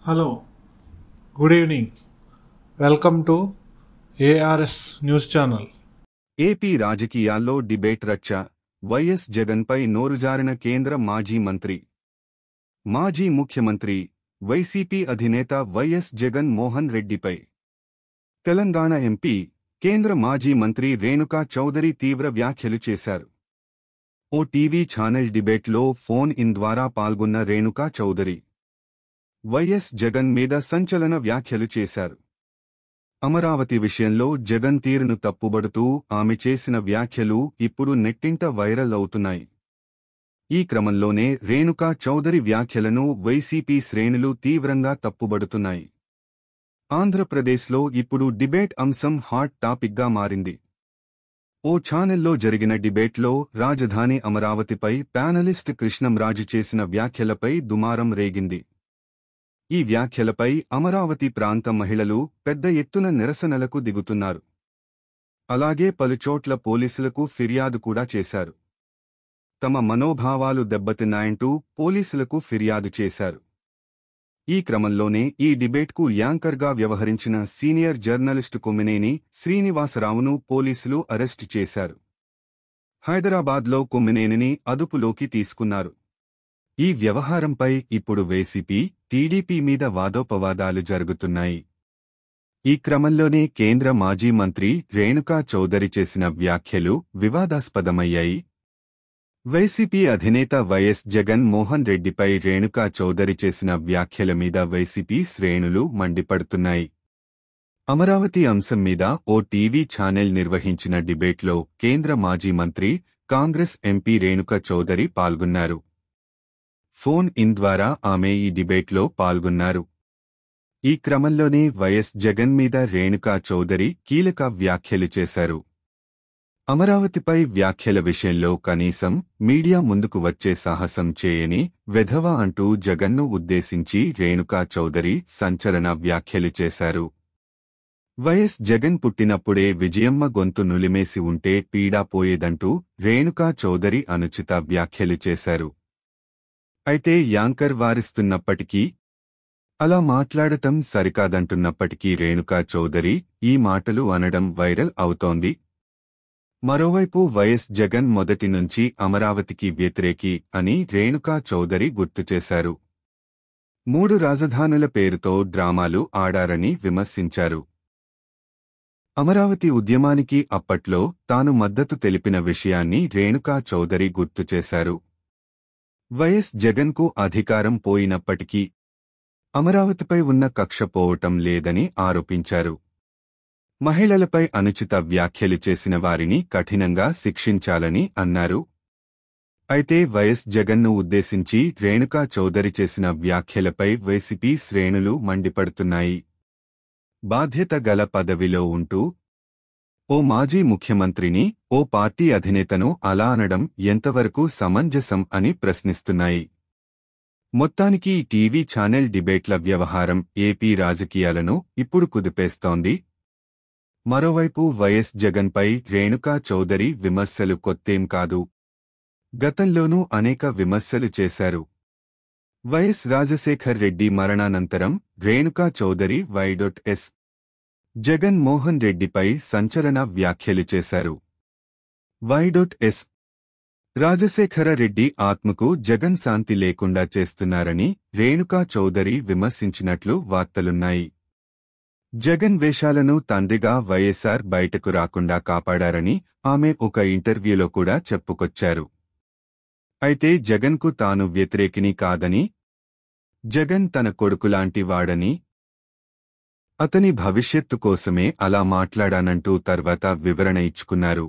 Hello, good evening. Welcome to ARS news channel. AP రాజకీయాల్లో debate రచ్చ. YS జగన్పై నోరుజారిన కేంద్ర మాజీ మంత్రి. మాజీ ముఖ్యమంత్రి, వైసీపీ అధినేత వైఎస్ జగన్ మోహన్ రెడ్డిపై తెలంగాణ ఎంపీ, కేంద్ర మాజీ మంత్రి రేణుకా చౌదరి తీవ్ర వ్యాఖ్యలు చేశారు. ఓ టీవీ ఛానల్ డిబేట్లో ఫోన్ ఇన్ ద్వారా పాల్గొన్న రేణుకా చౌదరి వైఎస్ జగన్ మీద సంచలన వ్యాఖ్యలు చేశారు. అమరావతి విషయంలో జగన్ తీరును తప్పుబడుతూ ఆమె చేసిన వ్యాఖ్యలు ఇప్పుడు నెట్టింట వైరల్ అవుతున్నాయి. ఈ క్రమంలోనే రేణుకా చౌదరి వ్యాఖ్యలను వైసీపీ శ్రేణులు తీవ్రంగా తప్పుబడుతున్నాయి. ఆంధ్రప్రదేశ్లో ఇప్పుడు డిబేట్ అంశం హాట్ టాపిక్గా మారింది. ఓ ఛానల్లో జరిగిన డిబేట్లో రాజధాని అమరావతిపై ప్యానలిస్ట్ కృష్ణంరాజు చేసిన వ్యాఖ్యలపై దుమారం రేగింది. ఈ వ్యాఖ్యలపై అమరావతి ప్రాంత మహిళలు పెద్ద ఎత్తున నిరసనలకు దిగుతున్నారు. అలాగే పలుచోట్ల పోలీసులకు ఫిర్యాదు కూడా చేశారు. తమ మనోభావాలు దెబ్బతిన్నాయంటూ పోలీసులకు ఫిర్యాదు చేశారు. ఈ క్రమంలోనే ఈ డిబేట్కు యాంకర్గా వ్యవహరించిన సీనియర్ జర్నలిస్టు కొమ్మినేని శ్రీనివాసరావును పోలీసులు అరెస్టు చేశారు. హైదరాబాద్లో కొమ్మినేనిని అదుపులోకి తీసుకున్నారు. ఈ వ్యవహారంపై ఇప్పుడు వైసీపీ, టీడీపీ మీద వాదోపవాదాలు జరుగుతున్నాయి. ఈ క్రమంలోనే కేంద్ర మాజీ మంత్రి రేణుకా చౌదరి చేసిన వ్యాఖ్యలు వివాదాస్పదమయ్యాయి. వైసీపీ అధినేత వైఎస్ జగన్ మోహన్ రెడ్డిపై రేణుకా చౌదరి చేసిన వ్యాఖ్యల మీద వైసీపీ శ్రేణులు మండిపడుతున్నాయి. అమరావతి అంశం మీద ఓ టీవీ ఛానల్ నిర్వహించిన డిబేట్లో కేంద్ర మాజీ మంత్రి, కాంగ్రెస్ ఎంపీ రేణుకా చౌదరి పాల్గొన్నారు. ఫోన్ ఇన్ ద్వారా ఆమె ఈ డిబేట్లో పాల్గొన్నారు. ఈ క్రమంలోనే వైఎస్ జగన్ మీద రేణుకా చౌదరి కీలక వ్యాఖ్యలు చేశారు. అమరావతిపై వ్యాఖ్యల విషయంలో కనీసం మీడియా ముందుకు వచ్చే సాహసం చేయని వెధవ అంటూ జగన్ను ఉద్దేశించి రేణుకా చౌదరి సంచలన వ్యాఖ్యలు చేశారు. వైఎస్ జగన్ పుట్టినప్పుడే విజయమ్మ గొంతు నులిమేసి ఉంటే పీడా పోయేదంటూ రేణుకా చౌదరి అనుచిత వ్యాఖ్యలు చేశారు. అయితే యాంకర్ వారిస్తున్నప్పటికీ, అలా మాట్లాడటం సరికాదంటున్నప్పటికీ రేణుకా చౌదరి ఈ మాటలు అనడం వైరల్ అవుతోంది. మరోవైపు వైఎస్ జగన్ మొదటి నుంచి అమరావతికి వ్యతిరేకి అని రేణుకా చౌదరి గుర్తుచేశారు. 3 రాజధానుల పేరుతో డ్రామాలు ఆడారని విమర్శించారు. అమరావతి ఉద్యమానికి అప్పట్లో తాను మద్దతు తెలిపిన విషయాన్ని రేణుకా చౌదరి గుర్తుచేశారు. వైఎస్ జగన్కు అధికారం పోయినప్పటికీ అమరావతిపై ఉన్న కక్ష పోవటం లేదని ఆరోపించారు. మహిళలపై అనుచిత వ్యాఖ్యలు చేసిన వారిని కఠినంగా శిక్షించాలని అన్నారు. అయితే వైఎస్ జగన్ను ఉద్దేశించి రేణుకా చౌదరి చేసిన వ్యాఖ్యలపై వైసీపీ శ్రేణులు మండిపడుతున్నాయి. బాధ్యత గల పదవిలో ఉంటూ ఓ మాజీ ముఖ్యమంత్రిని, ఓ పార్టీ అధినేతను అలా అనడం ఎంతవరకు సమంజసం అని ప్రశ్నిస్తున్నాయి. మొత్తానికి ఈ టీవీ ఛానల్ డిబేట్ల వ్యవహారం ఏపీ రాజకీయాలను ఇప్పుడు కుదిపేస్తోంది. మరోవైపు వైఎస్ జగన్పై రేణుకా చౌదరి విమర్శలు కొత్తేం కాదు. గతంలోనూ అనేక విమర్శలు చేశారు. వైఎస్ రాజశేఖర్ రెడ్డి మరణానంతరం రేణుకా చౌదరి వైఎస్ జగన్ మోహన్ రెడ్డిపై సంచలన వ్యాఖ్యలు చేశారు. వైఎస్ రాజశేఖర రెడ్డి ఆత్మకు జగన్ శాంతి లేకుండా చేస్తున్నారని రేణుకా చౌదరి విమర్శించినట్లు వార్తలున్నాయి. జగన్ వేషాలను తండ్రిగా వైఎస్ఆర్ బయటకు రాకుండా కాపాడారని ఆమె ఒక ఇంటర్వ్యూలో కూడా చెప్పుకొచ్చారు. అయితే జగన్కు తాను వ్యతిరేకిని కాదని, జగన్ తన కొడుకులాంటి వాడని, అతని భవిష్యత్తు కోసమే అలా మాట్లాడానంటూ తర్వాత వివరణ ఇచ్చుకున్నారు.